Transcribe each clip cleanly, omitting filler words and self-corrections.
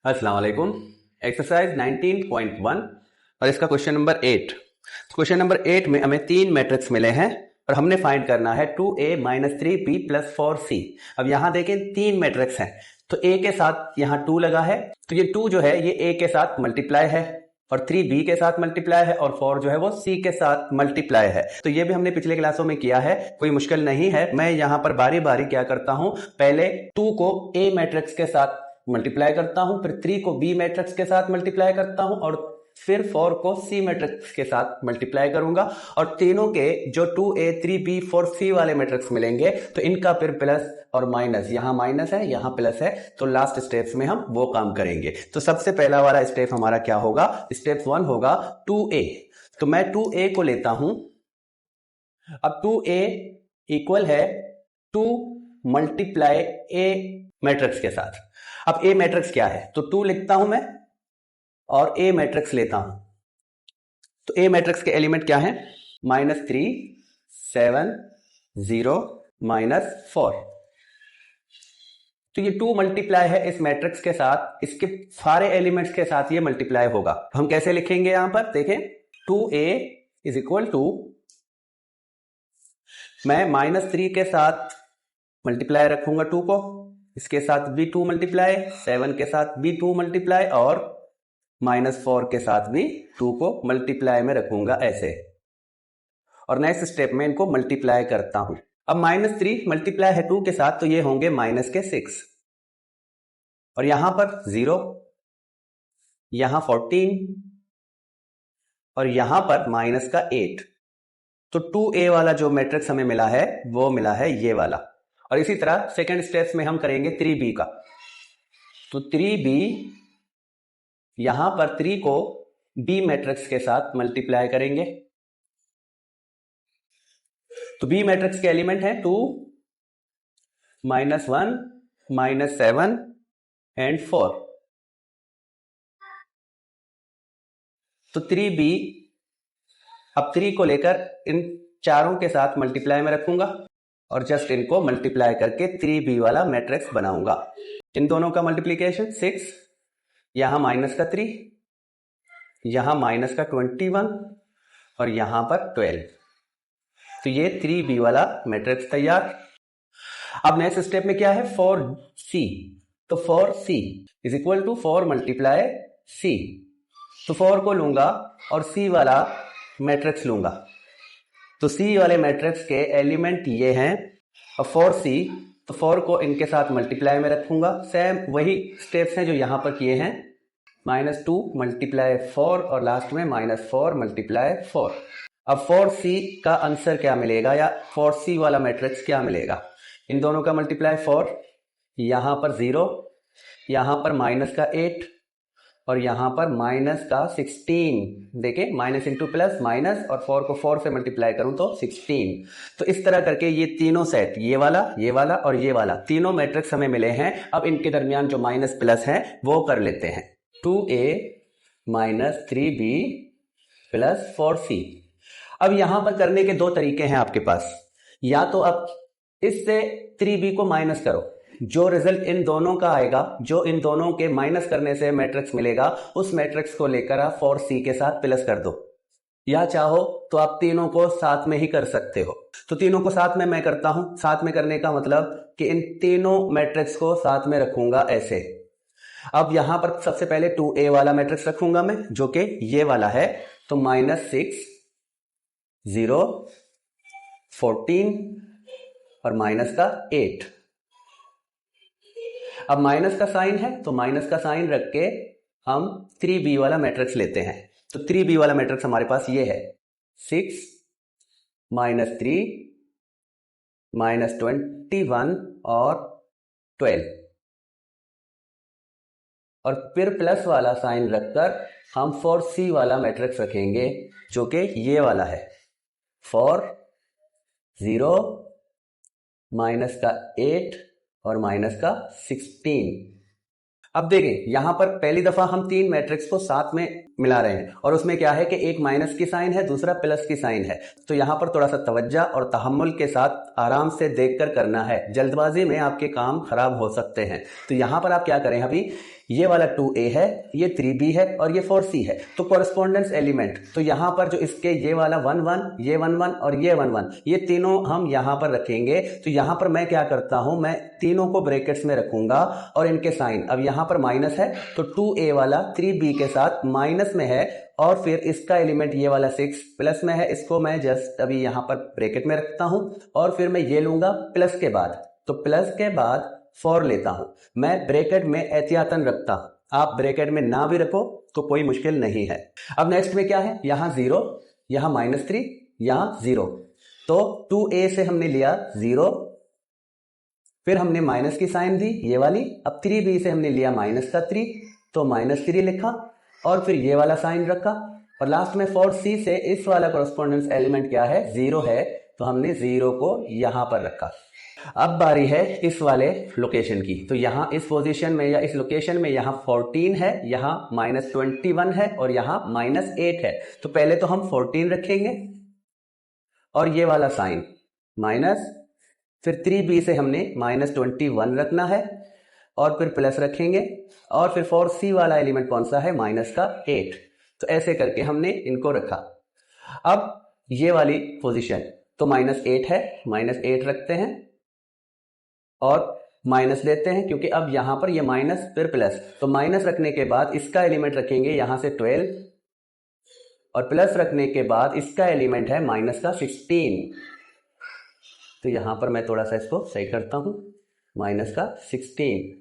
अस्सलाम वालेकुम। एक्सरसाइज 19.1 और इसका क्वेश्चन नंबर 8। क्वेश्चन नंबर 8 में हमें तीन मैट्रिक्स मिले हैं और हमने फाइंड करना है 2a - 3b + 4c। अब यहां देखें तीन मैट्रिक्स हैं तो a के साथ यहां 2 लगा है, तो ये 2 जो है ये a के साथ मल्टीप्लाई है और 3 b के साथ मल्टीप्लाई है और 4 जो है वो c के साथ मल्टीप्लाई है। तो ये भी हमने पिछले क्लासों में किया है, कोई मुश्किल नहीं है। मैं यहां पर बारी बारी क्या करता हूं, पहले 2 को a मैट्रिक्स के साथ मल्टीप्लाई करता हूं, फिर 3 को b मैट्रिक्स के साथ मल्टीप्लाई करता हूं और फिर 4 को c मैट्रिक्स के साथ मल्टीप्लाई करूंगा और तीनों के जो 2a 3b 4c वाले मैट्रिक्स मिलेंगे तो इनका फिर प्लस और माइनस, यहां माइनस है यहां प्लस है, तो लास्ट स्टेप्स में हम वो काम करेंगे। तो सबसे पहला वाला स्टेप हमारा क्या होगा, स्टेप 1 होगा 2a। तो मैं 2a को लेता हूं। अब 2a इक्वल है 2 मल्टीप्लाई a मैट्रिक्स के साथ। अब a मैट्रिक्स क्या है, तो 2 लिखता हूं मैं और a मैट्रिक्स लेता हूं। तो a मैट्रिक्स के एलिमेंट क्या हैं, -3 7 0 -4। तो ये 2 मल्टीप्लाई है इस मैट्रिक्स के साथ, इसके सारे एलिमेंट्स के साथ ये मल्टीप्लाई होगा। हम कैसे लिखेंगे यहां पर देखें, 2a = मैं -3 के साथ मल्टीप्लाई रखूंगा 2 को, इसके साथ भी 2 मल्टीप्लाई, 7 के साथ भी 2 मल्टीप्लाई और -4 के साथ भी 2 को मल्टीप्लाई में रखूंगा ऐसे। और नेक्स्ट स्टेप में इनको मल्टीप्लाई करता हूं। अब -3 मल्टीप्लाई है 2 के साथ तो ये होंगे -6 और यहां पर 0, यहां 14 और यहां पर -8। तो 2a वाला जो मैट्रिक्स हमें मिला है वो मिला है ये वाला। और इसी तरह सेकंड स्टेप में हम करेंगे 3b का। तो 3b, यहां पर 3 को b मैट्रिक्स के साथ मल्टीप्लाई करेंगे। तो b मैट्रिक्स के एलिमेंट है 2 -1 -7 एंड 4। तो 3b, अब 3 को लेकर इन चारों के साथ मल्टीप्लाई में रखूंगा और जस्ट इनको मल्टीप्लाई करके 3b वाला मैट्रिक्स बनाऊंगा। इन दोनों का मल्टीप्लीकेशन 6, यहां -3, यहां -21 और यहां पर 12। तो ये 3b वाला मैट्रिक्स तैयार। अब नेक्स्ट स्टेप में क्या है, 4c। तो 4c = 4 मल्टीप्लाई c। तो 4 को लूंगा और c वाला मैट्रिक्स लूंगा। तो c वाले मैट्रिक्स के एलिमेंट ये हैं और 4c, तो 4 को इनके साथ मल्टीप्लाई में रखूंगा। सेम वही स्टेप्स हैं जो यहां पर किए हैं, -2 मल्टीप्लाई 4 और लास्ट में -4 मल्टीप्लाई 4। अब 4c का आंसर क्या मिलेगा या 4c वाला मैट्रिक्स क्या मिलेगा, इन दोनों का मल्टीप्लाई 4, यहां पर 0, यहां पर -8 और यहां पर -16। देखिए माइनस इंटू प्लस माइनस और 4 को 4 से मल्टीप्लाई करूं तो 16। तो इस तरह करके ये तीनों सेट, ये वाला और ये वाला, तीनों मैट्रिक्स हमें मिले हैं। अब इनके दरमियान जो माइनस प्लस है वो कर लेते हैं। 2a - 3b + 4c। अब यहां पर करने के दो तरीके हैं आपके पास, या तो अब इससे 3b को माइनस करो, जो रिजल्ट इन दोनों का आएगा, जो इन दोनों के माइनस करने से मैट्रिक्स मिलेगा, उस मैट्रिक्स को लेकर आप 4c के साथ प्लस कर दो, या चाहो तो आप तीनों को साथ में ही कर सकते हो। तो तीनों को साथ में मैं करता हूं। साथ में करने का मतलब कि इन तीनों मैट्रिक्स को साथ में रखूंगा ऐसे। अब यहां पर सबसे पहले 2a वाला मैट्रिक्स रखूंगा मैं, जो कि ये वाला है। तो -6 0 14 और -8। अब माइनस का साइन है तो माइनस का साइन रख के हम 3b वाला मैट्रिक्स लेते हैं। तो 3b वाला मैट्रिक्स हमारे पास ये है, 6 -3 -21 और 12 और फिर प्लस वाला साइन रखकर हम 4c वाला मैट्रिक्स रखेंगे, जो कि ये वाला है, 4 0 -8 और -16। अब देखें यहां पर पहली दफा हम तीन मैट्रिक्स को साथ में मिला रहे हैं और उसमें क्या है कि एक माइनस की साइन है, दूसरा प्लस की साइन है। तो यहां पर थोड़ा सा तवज्जो और तहम्मुल के साथ आराम से देखकर करना है, जल्दबाजी में आपके काम खराब हो सकते हैं। तो यहां पर आप क्या करें, अभी ये वाला 2a है, ये 3b है और ये 4c है। तो कॉरेस्पॉन्डेंस एलिमेंट, तो यहां पर जो इसके ये वाला 1 1, ये 1 1 और ये 1 1, ये तीनों हम यहां पर रखेंगे। तो यहां पर मैं क्या करता हूं, मैं तीनों को ब्रैकेट्स में रखूंगा और इनके साइन, अब यहां पर माइनस है तो 2a वाला 3b के साथ माइनस में है, और फिर इसका एलिमेंट ये वाला 6 प्लस में है, इसको मैं जस्ट अभी यहां पर ब्रैकेट में रखता हूं और फिर मैं ये लूंगा प्लस के बाद, तो प्लस के बाद 4 लेता हूं। मैं ब्रैकेट में एहतियातन रखता हूं, आप ब्रैकेट में ना भी रखो तो कोई मुश्किल नहीं है। अब नेक्स्ट में क्या है, यहां 0, यहां -3, यहां 0, तो 2a से हमने लिया 0, फिर हमने माइनस की साइन दी ये वाली। अब 3b से हमने लिया -3, तो -3 लिखा और फिर ये वाला साइन रखा, और लास्ट में 4c से इस वाला कॉरेस्पॉन्डेंस एलिमेंट क्या है, 0 है, तो हमने 0 को यहां पर रखा। अब बारी है इस वाले लोकेशन की, तो यहां इस पोजीशन में या इस लोकेशन में यहां 14 है, यहां -21 है और यहां -8 है। तो पहले तो हम 14 रखेंगे और ये वाला साइन माइनस, फिर 3b से हमने -21 रखना है और फिर प्लस रखेंगे, और फिर 4c वाला एलिमेंट कौन सा है, -8। तो ऐसे करके हमने इनको रखा। अब ये वाली पोजीशन तो -8 है, -8 रखते हैं और माइनस लेते हैं, क्योंकि अब यहां पर ये माइनस फिर प्लस, तो माइनस रखने के बाद इसका एलिमेंट रखेंगे यहां से 12 और प्लस रखने के बाद इसका एलिमेंट है -16। तो यहां पर मैं थोड़ा सा इसको सही करता हूं, -16,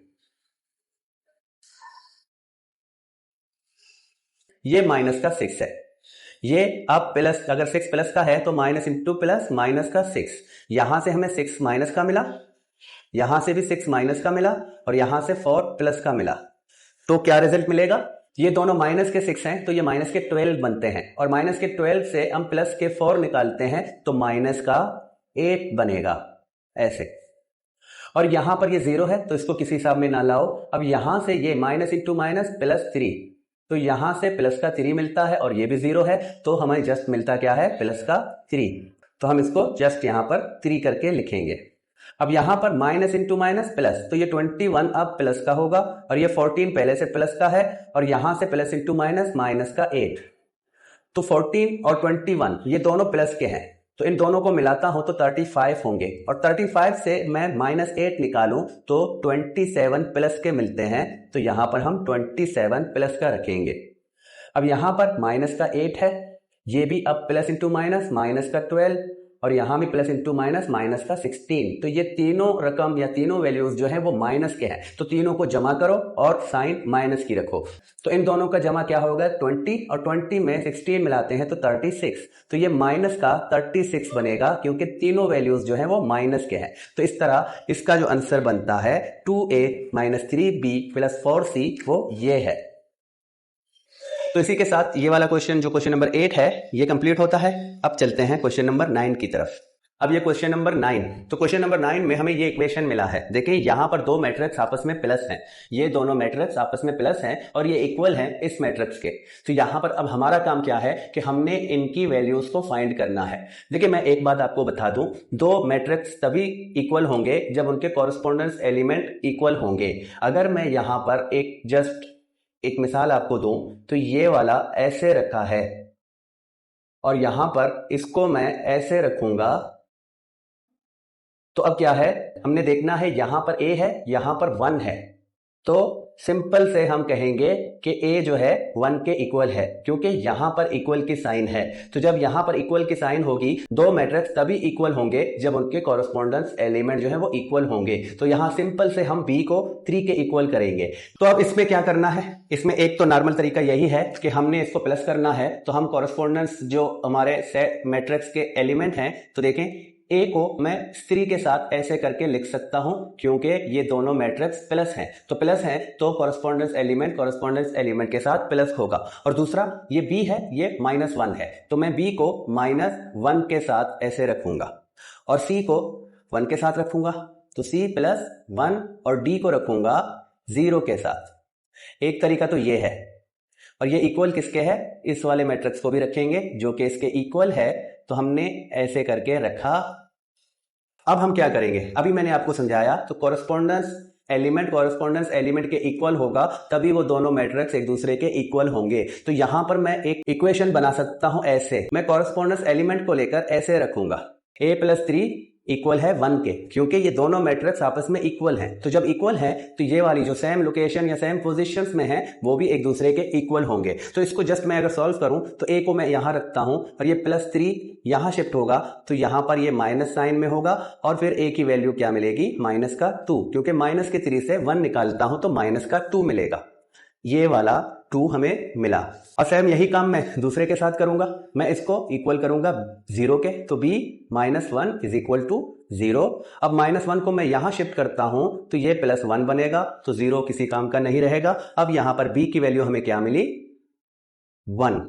ये -6 है। ये अब प्लस, अगर 6 प्लस का है तो माइनस इंटू प्लस -6, यहां से हमें 6 माइनस का मिला, यहां से भी 6 माइनस का मिला और यहां से 4 प्लस का मिला। तो क्या रिजल्ट मिलेगा, ये दोनों माइनस के 6 हैं तो ये माइनस के 12 बनते हैं, और माइनस के 12 से हम प्लस के 4 निकालते हैं तो माइनस का 8 बनेगा ऐसे। और यहां पर ये 0 है तो इसको किसी हिसाब में ना लाओ। अब यहां से ये माइनस इंटू माइनस +3, तो यहां से प्लस का 3 मिलता है और ये भी 0 है, तो हमें जस्ट मिलता क्या है, प्लस का 3। तो हम इसको जस्ट यहां पर 3 करके लिखेंगे। अब यहां पर माइनस इंटू माइनस प्लस, तो ये 21 अब प्लस का होगा और ये 14 पहले से प्लस का है, और यहां से प्लस इंटू माइनस माइनस का 8। तो 14 और 21 ये दोनों प्लस के हैं, तो इन दोनों को मिलाता हूं तो 35 होंगे, और 35 से मैं -8 निकालूं तो 27 प्लस के मिलते हैं, तो यहां पर हम 27 प्लस का रखेंगे। अब यहां पर माइनस का 8 है, ये भी अब प्लस इंटू माइनस माइनस का 12, और यहां भी प्लस इंटू माइनस माइनस का 16। तो ये तीनों रकम या तीनों वैल्यूज जो है वो माइनस के हैं, तो तीनों को जमा करो और साइन माइनस की रखो। तो इन दोनों का जमा क्या होगा, 20, और 20 में 16 मिलाते हैं तो 36। तो ये माइनस का 36 बनेगा, क्योंकि तीनों वैल्यूज जो है वो माइनस के हैं। तो इस तरह इसका जो आंसर बनता है 2a - 3b + 4c वो ये है। तो इसी के साथ ये वाला क्वेश्चन जो क्वेश्चन नंबर 8 है ये कंप्लीट होता है। अब चलते हैं क्वेश्चन नंबर 9 की तरफ। अब ये क्वेश्चन नंबर 9, तो क्वेश्चन नंबर 9 में हमें ये इक्वेशन मिला है। देखिए यहां पर दो मैट्रिक्स आपस में प्लस हैं, ये दोनों मैट्रिक्स आपस में प्लस हैं और ये इक्वल हैं इस मैट्रिक्स के। तो यहां पर अब हमारा काम क्या है कि हमने इनकी वैल्यूज को फाइंड करना है। देखिए मैं एक बात आपको बता दूं, दो मैट्रिक्स तभी इक्वल होंगे जब उनके कॉरेस्पॉन्डेंस एलिमेंट इक्वल होंगे। अगर मैं यहां पर एक मिसाल आपको दूं तो ये वाला ऐसे रखा है और यहां पर इसको मैं ऐसे रखूंगा, तो अब क्या है, हमने देखना है यहां पर a है, यहां पर 1 है, तो सिंपल से हम कहेंगे कि a जो है 1 के इक्वल है, क्योंकि यहां पर इक्वल की साइन है। तो जब यहां पर इक्वल की साइन होगी, दो मैट्रिक्स तभी इक्वल होंगे जब उनके कॉरेस्पॉन्डेंस एलिमेंट जो है वो इक्वल होंगे। तो यहां सिंपल से हम b को 3 के इक्वल करेंगे। तो अब इसमें क्या करना है, इसमें एक तो नॉर्मल तरीका यही है कि हमने इसको प्लस करना है, तो हम कॉरेस्पॉन्डेंस जो हमारे सेट मैट्रिक्स के एलिमेंट हैं, तो देखें a को मैं 3 के साथ ऐसे करके लिख सकता हूं, क्योंकि ये दोनों मैट्रिक्स प्लस हैं, तो प्लस हैं तो कॉरेस्पॉन्डेंस एलिमेंट के साथ प्लस होगा। और दूसरा ये b है, ये -1 है, तो मैं b को -1 के साथ ऐसे रखूंगा और c को 1 के साथ रखूंगा, तो c + 1 और d को रखूंगा 0 के साथ। एक तरीका तो ये है, और ये इक्वल किसके है, इस वाले मैट्रिक्स को भी रखेंगे जो कि इसके इक्वल है, तो हमने ऐसे करके रखा। अब हम क्या करेंगे, अभी मैंने आपको समझाया, तो कॉरेस्पॉन्डेंस एलिमेंट कॉरेस्पॉन्डेंस एलिमेंट के इक्वल होगा तभी वो दोनों मैट्रिक्स एक दूसरे के इक्वल होंगे। तो यहां पर मैं एक इक्वेशन बना सकता हूं ऐसे, मैं कॉरेस्पॉन्डेंस एलिमेंट को लेकर ऐसे रखूंगा a+3 इक्वल है 1 के, क्योंकि ये दोनों मैट्रिक्स आपस में इक्वल हैं। तो जब इक्वल हैं तो ये वाली जो सेम लोकेशन या सेम पोजीशंस में है वो भी एक दूसरे के इक्वल होंगे। तो इसको जस्ट मैं अगर सॉल्व करूं तो a को मैं यहां रखता हूं और ये +3 यहां शिफ्ट होगा तो यहां पर ये माइनस साइन में होगा और फिर a की वैल्यू क्या मिलेगी, -2, क्योंकि -3 से 1 निकालता हूं तो -2 मिलेगा। ये वाला 2 हमें मिला। और सेम यही काम मैं दूसरे के साथ करूंगा, मैं इसको इक्वल करूंगा 0 के, तो b -1 इज इक्वल टू 0। अब -1 को मैं यहां शिफ्ट करता हूं तो ये +1 बनेगा, तो 0 किसी काम का नहीं रहेगा। अब यहां पर b की वैल्यू हमें क्या मिली, 1।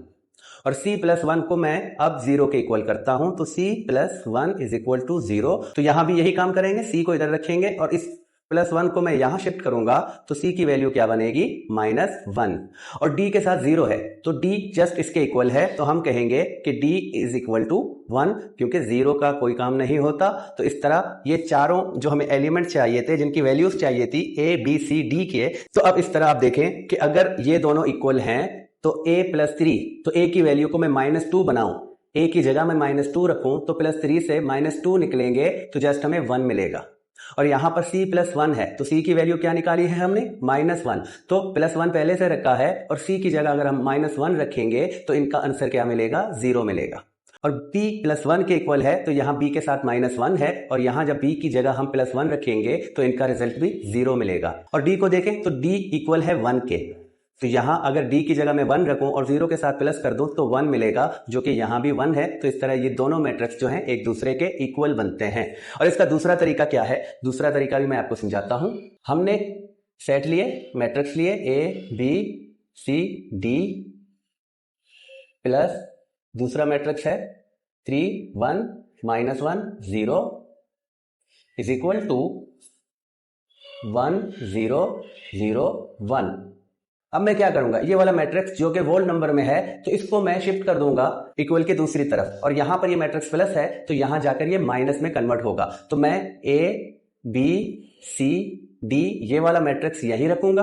और c+1 को मैं अब 0 के इक्वल करता हूं तो c+1 इज इक्वल टू 0। तो यहां भी यही काम करेंगे, c को इधर रखेंगे और इस +1 को मैं यहां शिफ्ट करूंगा तो c की वैल्यू क्या बनेगी, -1। और d के साथ 0 है तो d जस्ट इसके इक्वल है, तो हम कहेंगे कि d इज इक्वल टू 1, क्योंकि 0 का कोई काम नहीं होता। तो इस तरह ये चारों जो हमें एलिमेंट चाहिए थे, जिनकी वैल्यूज चाहिए थी a b c d के, तो अब इस तरह आप देखें कि अगर ये दोनों इक्वल हैं तो a+3, तो a की वैल्यू को मैं -2 बनाऊं, a की जगह मैं -2 रखूं तो +3 से -2 निकलेंगे तो जस्ट हमें 1 मिलेगा। और यहां पर c+1 है तो c की वैल्यू क्या निकाली है हमने, -1, तो +1 पहले से रखा है और c की जगह अगर हम -1 रखेंगे तो इनका आंसर क्या मिलेगा, 0 मिलेगा। और b+1 के इक्वल है तो यहां b के साथ -1 है और यहां जब b की जगह हम +1 रखेंगे तो इनका रिजल्ट भी 0 मिलेगा। और d को देखें तो d इक्वल है 1 के, तो यहां अगर d की जगह मैं 1 रखूं और 0 के साथ प्लस कर दूं तो 1 मिलेगा, जो कि यहां भी 1 है। तो इस तरह ये दोनों मैट्रिक्स जो हैं एक दूसरे के इक्वल बनते हैं। और इसका दूसरा तरीका क्या है, दूसरा तरीका भी मैं आपको समझाता हूं। हमने सेट लिए, मैट्रिक्स लिए a b c d plus दूसरा मैट्रिक्स है 3 1 -1 0 इज इक्वल टू 1 0 0 1। अब मैं क्या करूंगा, ये वाला मैट्रिक्स जो कि वोल नंबर में है तो इसको मैं शिफ्ट कर दूंगा इक्वल के दूसरी तरफ, और यहां पर ये मैट्रिक्स प्लस है तो यहां जाकर ये माइनस में कन्वर्ट होगा। तो मैं a b c d ये वाला मैट्रिक्स यहीं रखूंगा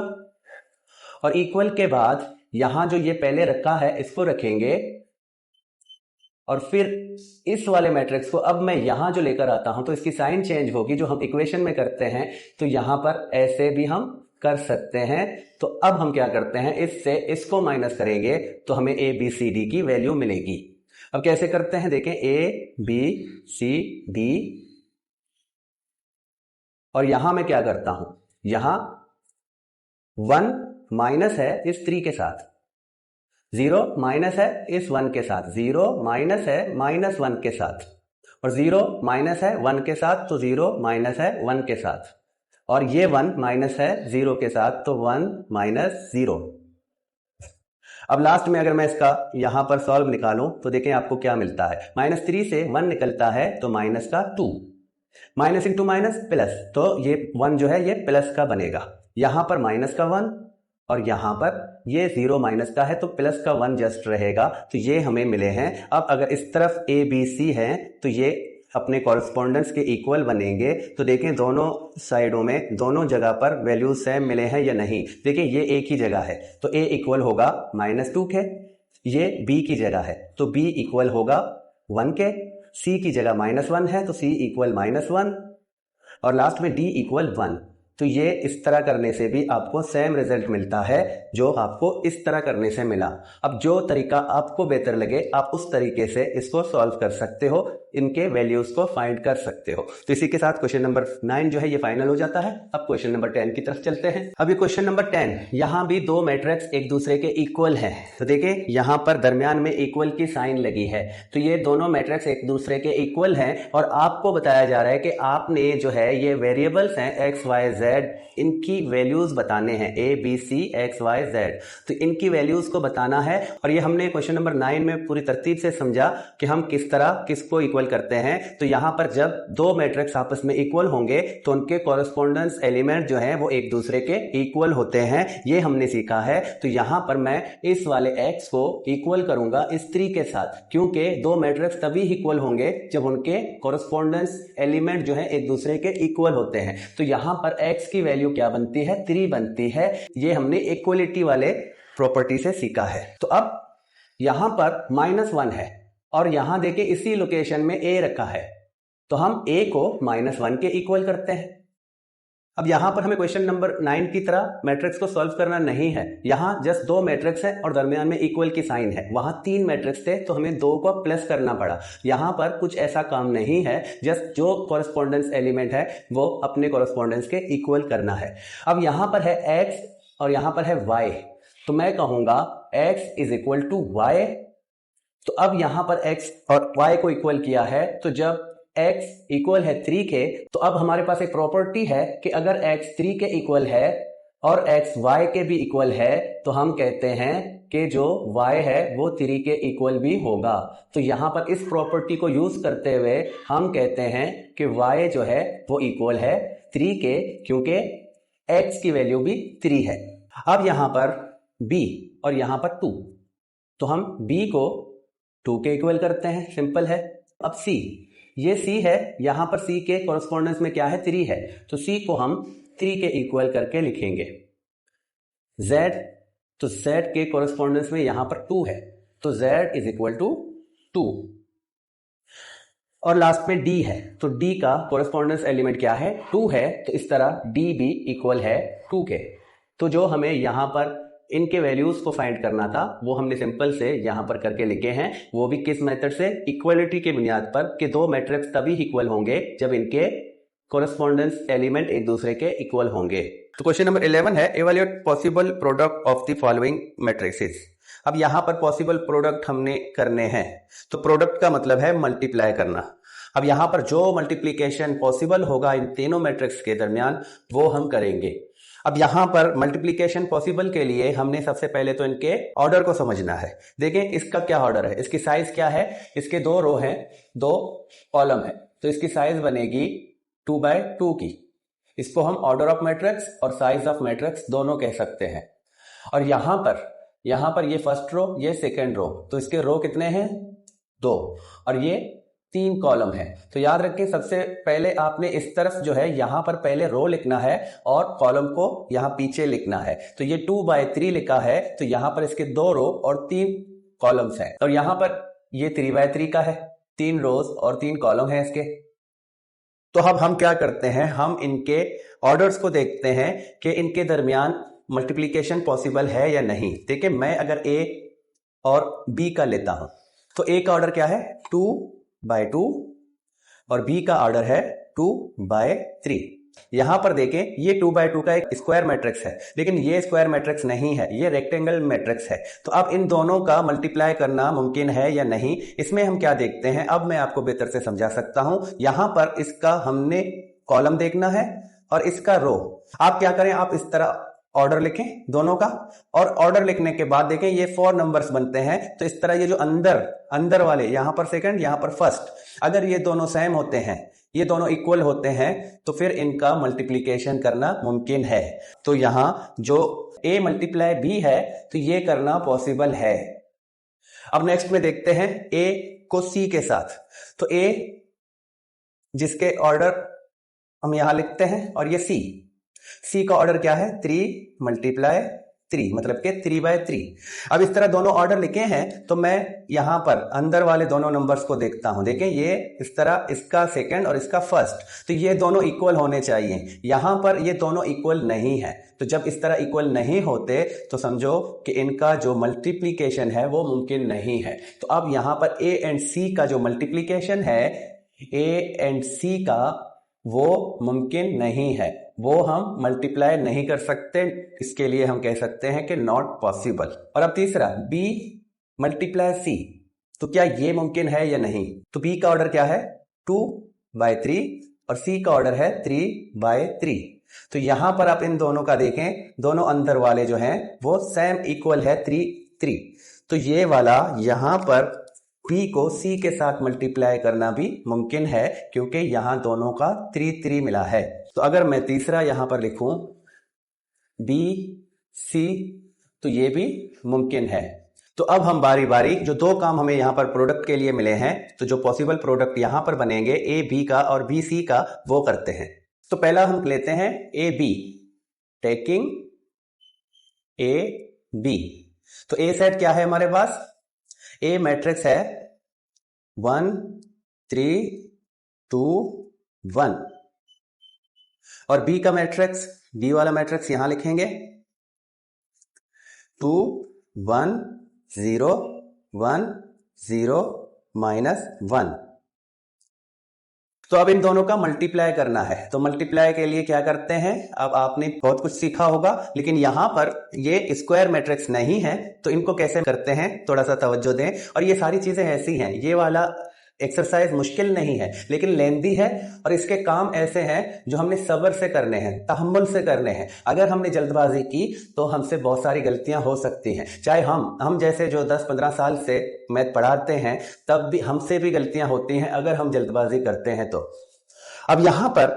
और इक्वल के बाद यहां जो ये पहले रखा है इसको रखेंगे और फिर इस वाले मैट्रिक्स को अब मैं यहां जो लेकर आता हूं तो इसकी साइन चेंज होगी, जो हम इक्वेशन में करते हैं। तो यहां पर ऐसे भी हम कर सकते हैं। तो अब हम क्या करते हैं, इससे इसको माइनस करेंगे तो हमें a b c d की वैल्यू मिलेगी। अब कैसे करते हैं देखें, a b c d और यहां मैं क्या करता हूं, यहां 1 माइनस है इस 3 के साथ, 0 माइनस है इस 1 के साथ, 0 माइनस है -1 के साथ, और 0 माइनस है 1 के साथ तो 0 माइनस है 1 के साथ, और ये 1 माइनस है 0 के साथ तो 1 -0। अब लास्ट में अगर मैं इसका यहां पर सॉल्व निकालूं तो देखें आपको क्या मिलता है, -3 से 1 निकलता है तो -2, माइनस इंटू माइनस प्लस, तो ये 1 जो है ये प्लस का बनेगा, यहां पर -1 और यहां पर ये 0 माइनस का है तो प्लस का 1 जस्ट रहेगा। तो ये हमें मिले हैं। अब अगर इस तरफ a b c है तो ये अपने कॉरेस्पॉन्डेंस के इक्वल बनेंगे। तो देखें दोनों साइडों में दोनों जगह पर वैल्यूज सेम मिले हैं या नहीं। देखें ये एक ही जगह है तो a इक्वल होगा -2 के, ये b की जगह है तो b इक्वल होगा 1 के, c की जगह -1 है तो c इक्वल -1 और लास्ट में d इक्वल 1। तो ये इस तरह करने से भी आपको सेम रिजल्ट मिलता है जो आपको इस तरह करने से मिला। अब जो तरीका आपको बेहतर लगे आप उस तरीके से इसको सॉल्व कर सकते हो, इनके वैल्यूज को फाइंड कर सकते हो। तो इसी के साथ क्वेश्चन नंबर 9 जो है ये फाइनल हो जाता है। अब क्वेश्चन नंबर 10 की तरफ चलते हैं। अभी क्वेश्चन नंबर 10, यहां भी दो मैट्रिक्स एक दूसरे के इक्वल है। तो देखिए यहां पर दरमियान में इक्वल की साइन लगी है, तो ये दोनों मैट्रिक्स एक दूसरे के इक्वल हैं और आपको बताया जा रहा है कि आपने जो है ये वेरिएबल्स हैं एक्स वाई जेड, इनकी वैल्यूज बताने हैं a b c x y z, तो इनकी वैल्यूज को बताना है। और ये हमने क्वेश्चन नंबर 9 में पूरी तरतीब से समझा कि हम किस तरह किसको इक्वल इक्वल करते हैं तो यहां पर जब दो मैट्रिक्स आपस में इक्वल होंगे तो उनके कॉरेस्पॉन्डेंस एलिमेंट जो हैं वो एक दूसरे के इक्वल होते हैं, ये हमने सीखा है। तो यहां पर मैं इस वाले x को इक्वल करूंगा इस 3 के साथ, क्योंकि दो मैट्रिक्स तभी इक्वल होंगे जब उनके कॉरेस्पॉन्डेंस एलिमेंट जो है एक दूसरे के इक्वल होते हैं। तो यहां पर x की वैल्यू क्या बनती है, 3 बनती है। ये हमने इक्वलिटी वाले प्रॉपर्टी से सीखा है। तो अब यहां पर -1 है और यहां देखिए इसी लोकेशन में a रखा है, तो हम a को -1 के इक्वल करते हैं। अब यहां पर हमें क्वेश्चन नंबर 9 की तरह मैट्रिक्स को सॉल्व करना नहीं है। यहां जस्ट दो मैट्रिक्स है और दरमियान में इक्वल की साइन है। वहां 3 मैट्रिक्स थे तो हमें 2 को प्लस करना पड़ा। यहां पर कुछ ऐसा काम नहीं है, जस्ट जो कॉरेस्पॉन्डेंस एलिमेंट है वो अपने कॉरेस्पॉन्डेंस के इक्वल करना है। अब यहां पर है x और यहां पर है y, तो मैं कहूंगा x is equal to y। तो अब यहां पर x और y को इक्वल किया है, तो जब x इक्वल है 3 के, तो अब हमारे पास एक प्रॉपर्टी है कि अगर x 3 के इक्वल है और x y के भी इक्वल है तो हम कहते हैं कि जो y है वो 3 के इक्वल भी होगा। तो यहां पर इस प्रॉपर्टी को यूज करते हुए हम कहते हैं कि y जो है वो इक्वल है 3 के, क्योंकि x की वैल्यू भी 3 है। अब यहां पर b और यहां पर 2, तो हम b को 2 के इक्वल करते हैं, सिंपल है। अब c, ये c है, यहां पर c के कॉरेस्पॉन्डेंस में क्या है, 3 है, तो c को हम 3 के इक्वल करके लिखेंगे। z, तो z के कॉरेस्पॉन्डेंस में यहां पर 2 है, तो z इज इक्वल टू 2। और लास्ट में d है, तो d का कॉरेस्पॉन्डेंस एलिमेंट क्या है, 2 है, तो इस तरह d भी इक्वल है 2 के। तो जो हमें यहां पर इनके वैल्यूज को फाइंड करना था वो हमने सिंपल से यहां पर करके लिखे हैं, वो भी किस मेथड से, इक्वलिटी के बुनियाद पर कि दो मैट्रिक्स तभी इक्वल होंगे जब इनके कॉरेस्पॉन्डेंस एलिमेंट एक दूसरे के इक्वल होंगे। तो क्वेश्चन नंबर 11 है, evaluate possible product of the following matrices. अब यहां पर पॉसिबल प्रोडक्ट हमने करने हैं, तो प्रोडक्ट का मतलब है मल्टीप्लाई करना। अब यहां पर जो मल्टीप्लीकेशन पॉसिबल होगा इन तीनों मैट्रिक्स के दरमियान वो हम करेंगे। अब यहां पर मल्टीप्लीकेशन पॉसिबल के लिए हमने सबसे पहले तो इनके ऑर्डर को समझना है। देखें इसका क्या ऑर्डर है, इसकी साइज क्या है, इसके 2 रो हैं 2 कॉलम है, तो इसकी साइज बनेगी 2/2 की। इसको हम ऑर्डर ऑफ मैट्रिक्स और साइज ऑफ मैट्रिक्स दोनों कह सकते हैं। और यहां पर ये फर्स्ट रो, ये सेकेंड रो, तो इसके रो कितने हैं, 2, और ये 3 कॉलम है। तो याद रखें सबसे पहले आपने इस तरफ जो है यहां पर पहले रो लिखना है और कॉलम को यहां पीछे लिखना है। तो ये 2/3 लिखा है, तो यहां पर इसके 2 रो और 3 कॉलम्स हैं, और यहां पर ये 3/3 का है, 3 रोज और 3 कॉलम है इसके। तो अब हम क्या करते हैं, हम इनके ऑर्डर्स को देखते हैं कि इनके दरमियान मल्टीप्लीकेशन पॉसिबल है या नहीं। देखिए मैं अगर a और b का लेता हूं तो a का ऑर्डर क्या है, 2/2, और b का ऑर्डर है 2/3। यहां पर देखें ये 2/2 का एक स्क्वायर मैट्रिक्स है, लेकिन ये स्क्वायर मैट्रिक्स नहीं है, ये रेक्टेंगल मैट्रिक्स है। तो अब इन दोनों का मल्टीप्लाई करना मुमकिन है या नहीं, इसमें हम क्या देखते हैं, अब मैं आपको बेहतर से समझा सकता हूं। यहां पर इसका हमने कॉलम देखना है और इसका रो। आप क्या करें, आप इस तरह ऑर्डर लिखें दोनों का, और ऑर्डर लिखने के बाद देखें ये 4 नंबर्स बनते हैं। तो इस तरह ये जो अंदर वाले, यहां पर सेकंड यहां पर फर्स्ट, अगर ये दोनों सेम होते हैं, ये दोनों इक्वल होते हैं, तो फिर इनका मल्टीप्लीकेशन करना मुमकिन है। तो यहां जो a मल्टीप्लाई b है तो ये करना पॉसिबल है। अब नेक्स्ट में देखते हैं a को c के साथ। तो a जिसके ऑर्डर हम यहां लिखते हैं, और ये c का ऑर्डर क्या है, 3 मतलब के 3/3। अब इस तरह दोनों ऑर्डर लिखे हैं, तो मैं यहां पर अंदर वाले दोनों नंबर्स को देखता हूं। देखें ये इस तरह, इसका सेकंड और इसका फर्स्ट, तो ये दोनों इक्वल होने चाहिए। यहां पर ये दोनों इक्वल नहीं है, तो जब इस तरह इक्वल नहीं होते तो समझो कि इनका जो मल्टीप्लीकेशन है वो मुमकिन नहीं है। तो अब यहां पर a एंड c का जो मल्टीप्लीकेशन है, a एंड c का, वो मुमकिन नहीं है, वो हम मल्टीप्लाई नहीं कर सकते। इसके लिए हम कह सकते हैं कि नॉट पॉसिबल। और अब तीसरा b मल्टीप्लाई c, तो क्या ये मुमकिन है या नहीं। तो b का ऑर्डर क्या है, 2/3, और c का ऑर्डर है 3/3। तो यहां पर आप इन दोनों का देखें, दोनों अंदर वाले जो हैं वो सेम इक्वल है 3। तो ये वाला यहां पर बी को सी के साथ मल्टीप्लाई करना भी मुमकिन है क्योंकि यहां दोनों का 3 मिला है। तो अगर मैं तीसरा यहां पर लिखूं बी सी तो ये भी मुमकिन है। तो अब हम बारी बारी जो दो काम हमें यहां पर प्रोडक्ट के लिए मिले हैं, तो जो पॉसिबल प्रोडक्ट यहां पर बनेंगे ए बी का और बी सी का, वो करते हैं। तो पहला हम लेते हैं A B, taking A B. तो ए सेट क्या है हमारे पास? ए मैट्रिक्स है 1 3 2 1 और बी का मैट्रिक्स, बी वाला मैट्रिक्स यहां लिखेंगे 2 1 0 1 0 -1। तो अब इन दोनों का मल्टीप्लाई करना है। तो मल्टीप्लाई के लिए क्या करते हैं? अब आपने बहुत कुछ सीखा होगा, लेकिन यहां पर ये स्क्वायर मैट्रिक्स नहीं है, तो इनको कैसे करते हैं थोड़ा सा तवज्जो दें। और ये सारी चीजें ऐसी हैं, ये वाला एक्सरसाइज मुश्किल नहीं है लेकिन लेंदी है, और इसके काम ऐसे हैं जो हमने सब्र से करने हैं, तहम्मुल से करने हैं। अगर हमने जल्दबाजी की तो हमसे बहुत सारी गलतियां हो सकती हैं। चाहे हम जैसे जो 10-15 साल से मैथ पढ़ाते हैं, तब भी हमसे भी गलतियां होती हैं अगर हम जल्दबाजी करते हैं तो। अब यहां पर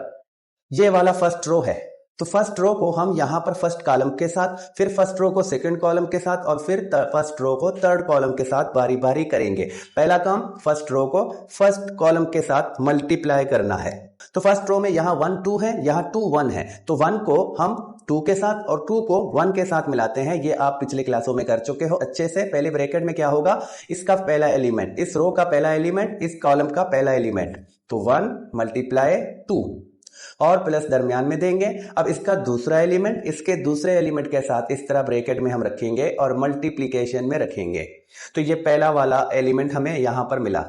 ये वाला फर्स्ट रो है, तो फर्स्ट रो को हम यहां पर फर्स्ट कॉलम के साथ, फिर फर्स्ट रो को सेकंड कॉलम के साथ, और फिर फर्स्ट रो को थर्ड कॉलम के साथ बारी बारी करेंगे। पहला काम, फर्स्ट रो को फर्स्ट कॉलम के साथ मल्टीप्लाई करना है। तो फर्स्ट रो में यहां 1 2 है, यहां 2 1 है, तो 1 को हम 2 के साथ और 2 को 1 के साथ मिलाते हैं। ये आप पिछले क्लासों में कर चुके हो अच्छे से। पहले ब्रैकेट में क्या होगा? इसका पहला एलिमेंट, इस रो का पहला एलिमेंट, इस कॉलम का पहला एलिमेंट, तो 1 × 2 और प्लस दरमियान में देंगे। अब इसका दूसरा एलिमेंट इसके दूसरे एलिमेंट के साथ इस तरह ब्रैकेट में हम रखेंगे और मल्टीप्लिकेशन में रखेंगे। तो ये पहला वाला एलिमेंट हमें यहां पर मिला।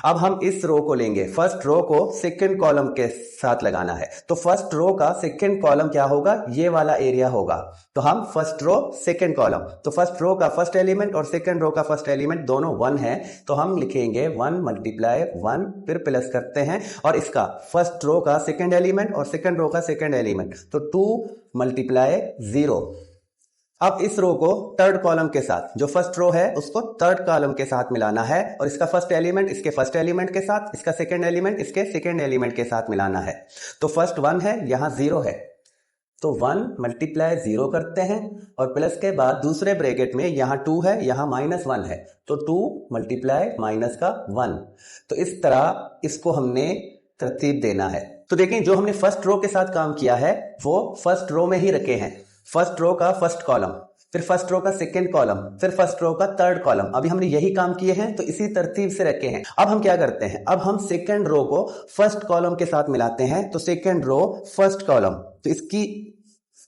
अब हम इस रो को लेंगे, फर्स्ट रो को सेकंड कॉलम के साथ लगाना है। तो फर्स्ट रो का सेकंड कॉलम क्या होगा? ये वाला एरिया होगा। तो हम फर्स्ट रो सेकंड कॉलम, तो फर्स्ट रो का फर्स्ट एलिमेंट और सेकंड रो का फर्स्ट एलिमेंट दोनों 1 है, तो हम लिखेंगे 1 × 1, फिर प्लस करते हैं, और इसका फर्स्ट रो का सेकंड एलिमेंट और सेकंड रो का सेकंड एलिमेंट, तो 2 × 0। अब इस रो को थर्ड कॉलम के साथ, जो फर्स्ट रो है उसको थर्ड कॉलम के साथ मिलाना है, और इसका फर्स्ट एलिमेंट इसके फर्स्ट एलिमेंट के साथ, इसका सेकंड एलिमेंट इसके सेकंड एलिमेंट के साथ मिलाना है। तो फर्स्ट 1 है, यहां 0 है, तो 1 × 0 करते हैं, और प्लस के बाद दूसरे ब्रैकेट में यहां 2 है, यहां -1 है, तो 2 × -1। तो इस तरह इसको हमने तरतीब देना है। तो देखें, जो हमने फर्स्ट रो के साथ काम किया है वो फर्स्ट रो में ही रखे हैं। फर्स्ट रो का फर्स्ट कॉलम, फिर फर्स्ट रो का सेकंड कॉलम, फिर फर्स्ट रो का थर्ड कॉलम। अभी हमने यही काम किए हैं, तो इसी तरतीब से रखे हैं। अब हम क्या करते हैं? अब हम सेकंड रो को फर्स्ट कॉलम के साथ मिलाते हैं, तो सेकंड रो फर्स्ट कॉलम, तो इसकी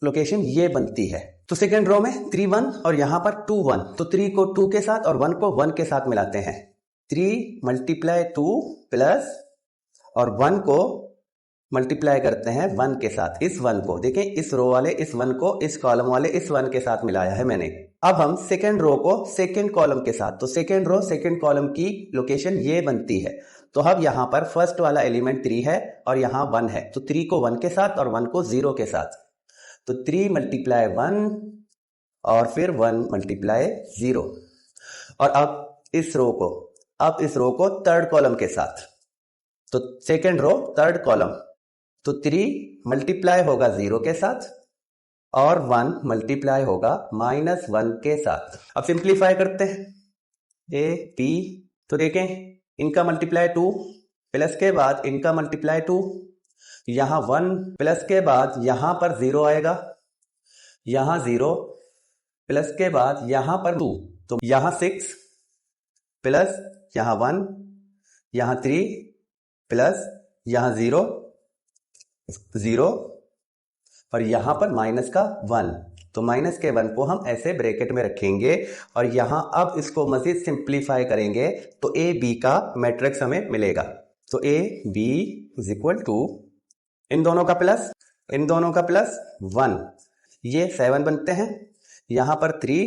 लोकेशन ये बनती है। तो सेकंड रो में 3 1 और यहां पर 2 1, तो 3 को 2 के साथ और 1 को 1 के साथ मिलाते हैं। 3 × 2 प्लस, और 1 को मल्टीप्लाई करते हैं 1 के साथ। इस 1 को देखें, इस रो वाले इस 1 को इस कॉलम वाले इस 1 के साथ मिलाया है मैंने। अब हम सेकंड रो को सेकंड कॉलम के साथ, तो सेकंड रो सेकंड कॉलम की लोकेशन ये बनती है। तो अब यहां पर फर्स्ट वाला एलिमेंट 3 है और यहां 1 है, तो 3 को 1 के साथ और 1 को 0 के साथ, तो 3 × 1 और फिर 1 × 0। और अब इस रो को थर्ड कॉलम के साथ, तो सेकंड रो थर्ड कॉलम, तो 3 मल्टीप्लाई होगा 0 के साथ और 1 मल्टीप्लाई होगा -1 के साथ। अब सिंप्लीफाई करते हैं, ए बी, तो देखें इनका मल्टीप्लाई 2, प्लस के बाद इनका मल्टीप्लाई 2, यहां 1 प्लस के बाद यहां पर 0 आएगा, यहां 0 प्लस के बाद यहां पर 2, तो यहां 6 प्लस यहां 1, यहां 3 प्लस यहां 0 0 और यहां पर -1, तो माइनस के 1 को हम ऐसे ब्रैकेट में रखेंगे और यहां अब इसको मजीद सिंप्लीफाई करेंगे तो ए बी का मैट्रिक्स हमें मिलेगा। तो A B is equal to इन दोनों का प्लस 1, ये 7 बनते हैं, यहां पर 3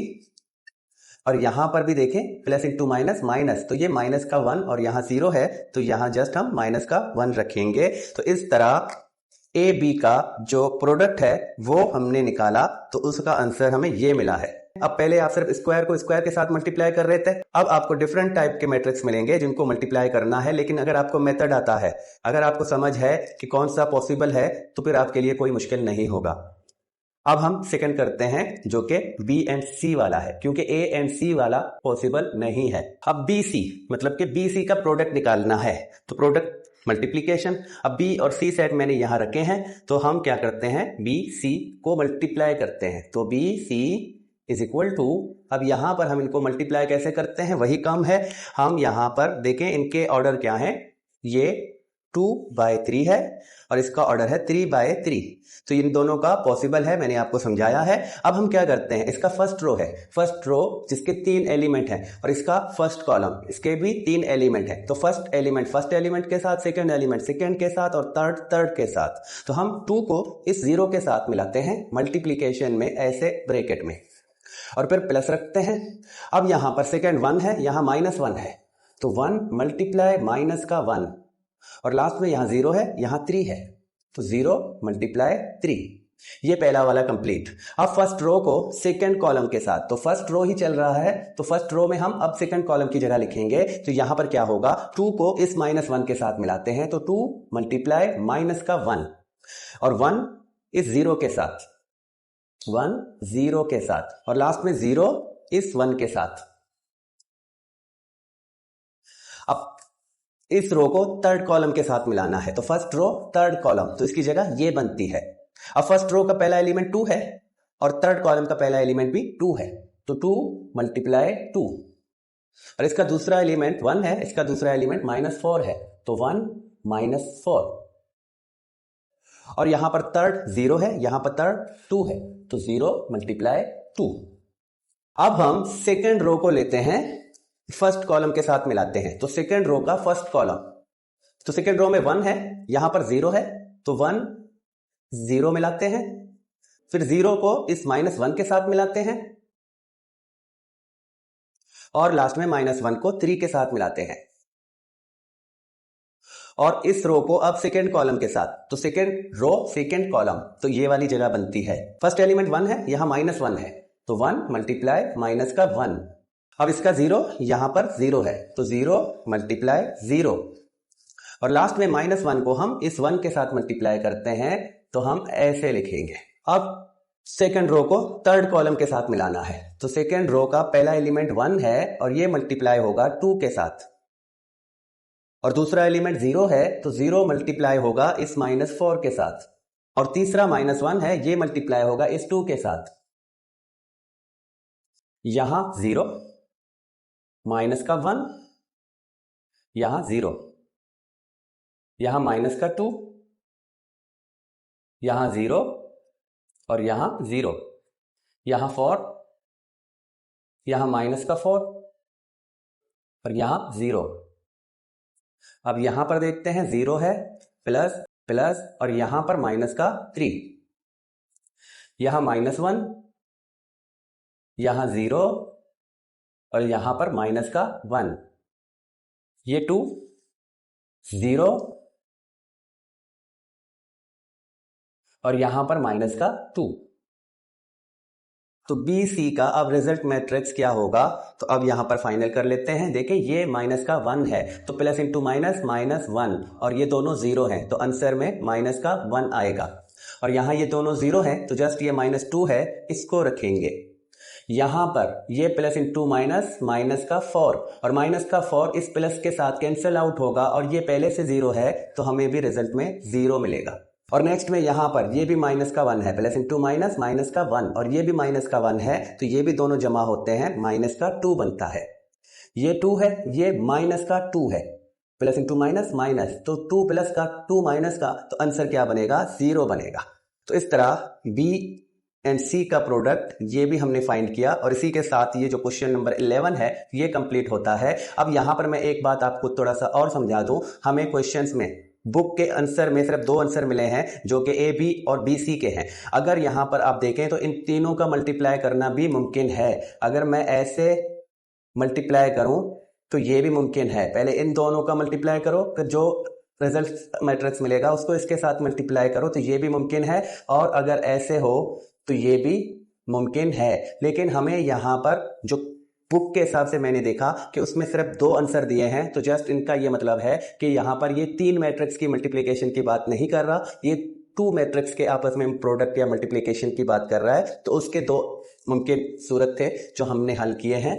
और यहां पर भी देखें प्लस इंटू माइनस, तो ये माइनस का 1 और यहां 0 है, तो यहां जस्ट हम माइनस का 1 रखेंगे। तो इस तरह ए बी का जो प्रोडक्ट है वो हमने निकाला, तो उसका आंसर हमें ये मिला है। अब पहले आप सिर्फ स्क्वायर को स्क्वायर के साथ मल्टीप्लाई कर रहे थे, अब आपको डिफरेंट टाइप के मैट्रिक्स मिलेंगे जिनको मल्टीप्लाई करना है। लेकिन अगर आपको मेथड आता है, अगर आपको समझ है कि कौन सा पॉसिबल है, तो फिर आपके लिए कोई मुश्किल नहीं होगा। अब हम सेकंड करते हैं जो कि बी एंड सी वाला है, क्योंकि ए एंड सी वाला पॉसिबल नहीं है। अब बी सी मतलब कि बी सी का प्रोडक्ट निकालना है, तो प्रोडक्ट मल्टीप्लीकेशन। अब बी और सी सेट मैंने यहां रखे हैं, तो हम क्या करते हैं, बी सी को मल्टीप्लाई करते हैं। तो B C is equal to, अब यहां पर हम इनको मल्टीप्लाई कैसे करते हैं, वही काम है। हम यहां पर देखें इनके ऑर्डर क्या है, ये 2/3 है और इसका ऑर्डर है 3/3, तो इन दोनों का पॉसिबल है, मैंने आपको समझाया है। अब हम क्या करते हैं, इसका फर्स्ट रो है, फर्स्ट रो जिसके 3 एलिमेंट हैं, और इसका फर्स्ट कॉलम इसके भी 3 एलिमेंट है। तो फर्स्ट एलिमेंट फर्स्ट एलिमेंट के साथ, सेकंड एलिमेंट सेकंड के साथ, और थर्ड के साथ। तो हम 2 को इस 0 के साथ मिलाते हैं मल्टीप्लीकेशन में, ऐसे ब्रैकेट में, और फिर प्लस रखते हैं। अब यहां पर सेकंड 1 है, यहां -1 है, तो 1 मल्टीप्लाई माइनस का 1, और लास्ट में यहां 0 है, यहां 3 है, तो 0 मल्टीप्लाई 3। ये पहला वाला कंप्लीट। अब फर्स्ट रो को सेकंड कॉलम के साथ, तो फर्स्ट रो ही चल रहा है, तो फर्स्ट रो में हम अब सेकंड कॉलम की जगह लिखेंगे। तो यहां पर क्या होगा, 2 को इस -1 के साथ मिलाते हैं, तो 2 मल्टीप्लाई माइनस का 1, और 1 इस 0 के साथ, 1 0 के साथ, और लास्ट में 0 इस 1 के साथ। अब इस रो को थर्ड कॉलम के साथ मिलाना है, तो फर्स्ट रो थर्ड कॉलम, तो इसकी जगह ये बनती है। अब फर्स्ट रो का पहला एलिमेंट 2 है और थर्ड कॉलम का पहला एलिमेंट भी 2 है, तो 2 मल्टीप्लाई 2, और इसका दूसरा एलिमेंट 1 है, इसका दूसरा एलिमेंट -4 है, तो 1 -4, और यहां पर थर्ड 0 है, यहां पर थर्ड 2 है, तो 0 मल्टीप्लाई 2। अब हम सेकेंड रो को लेते हैं, फर्स्ट कॉलम के साथ मिलाते हैं, तो सेकेंड रो का फर्स्ट कॉलम, तो सेकेंड रो में 1 है, यहां पर 0 है, तो 1 0 मिलाते हैं, फिर 0 को इस -1 के साथ मिलाते हैं, और लास्ट में -1 को 3 के साथ मिलाते हैं, और इस रो को अब सेकेंड कॉलम के साथ, तो सेकेंड रो सेकेंड कॉलम, तो ये वाली जगह बनती है। फर्स्ट एलिमेंट 1 है, यहां -1 है, तो 1 मल्टीप्लाई माइनस का 1, अब इसका 0 यहां पर 0 है, तो 0 मल्टीप्लाई 0, और लास्ट में -1 को हम इस 1 के साथ मल्टीप्लाई करते हैं, तो हम ऐसे लिखेंगे। अब सेकंड रो को थर्ड कॉलम के साथ मिलाना है, तो सेकंड रो का पहला एलिमेंट 1 है और ये मल्टीप्लाई होगा 2 के साथ, और दूसरा एलिमेंट 0 है, तो 0 मल्टीप्लाई होगा इस -4 के साथ, और तीसरा -1 है, ये मल्टीप्लाई होगा इस 2 के साथ। यहां 0 माइनस का 1, यहां 0, यहां माइनस का 2, यहां 0, और यहां 0, यहां 4, यहां माइनस का 4, और यहां 0। अब यहां पर देखते हैं 0 है, प्लस प्लस, और यहां पर माइनस का 3, यहां -1, यहां 0, और यहां पर माइनस का 1, ये 2 0, और यहां पर माइनस का 2। तो बी सी का अब रिजल्ट मैट्रिक्स क्या होगा, तो अब यहां पर फाइनल कर लेते हैं। देखें ये माइनस का 1 है, तो प्लस इंटू माइनस -1, और ये दोनों 0 हैं, तो आंसर में माइनस का 1 आएगा। और यहां ये दोनों 0 हैं, तो जस्ट ये -2 है, इसको रखेंगे। यहां पर ये प्लस इंटू माइनस का 4, और माइनस का 4 इस प्लस के साथ कैंसिल आउट होगा, और ये पहले से 0 है, तो हमें भी रिजल्ट में 0 मिलेगा। और नेक्स्ट में यहां पर ये भी माइनस का 1 है, प्लस इंटू माइनस का 1, और ये भी माइनस का 1 है, तो ये भी दोनों जमा होते हैं, माइनस का 2 बनता है। ये 2 है, ये माइनस का 2 है, प्लस इंटू माइनस, तो 2 प्लस का 2 माइनस का, तो आंसर क्या बनेगा, 0 बनेगा। तो इस तरह बी एंड सी का प्रोडक्ट ये भी हमने फाइंड किया, और इसी के साथ ये जो क्वेश्चन नंबर 11 है ये कंप्लीट होता है। अब यहां पर मैं एक बात आपको थोड़ा सा और समझा दूं, हमें क्वेश्चंस में बुक के आंसर में सिर्फ 2 आंसर मिले हैं जो कि ए बी और बी सी के हैं। अगर यहां पर आप देखें तो इन तीनों का मल्टीप्लाई करना भी मुमकिन है। अगर मैं ऐसे मल्टीप्लाई करूं तो ये भी मुमकिन है, पहले इन दोनों का मल्टीप्लाई करो, फिर जो रिजल्ट मैट्रिक्स मिलेगा उसको इसके साथ मल्टीप्लाई करो, तो ये भी मुमकिन है। और अगर ऐसे हो तो ये भी मुमकिन है, लेकिन हमें यहाँ पर जो बुक के हिसाब से मैंने देखा कि उसमें सिर्फ 2 आंसर दिए हैं, तो जस्ट इनका ये मतलब है कि यहाँ पर ये 3 मैट्रिक्स की मल्टीप्लिकेशन की बात नहीं कर रहा, ये 2 मैट्रिक्स के आपस में प्रोडक्ट या मल्टीप्लिकेशन की बात कर रहा है। तो उसके 2 मुमकिन सूरत थे जो हमने हल किए हैं।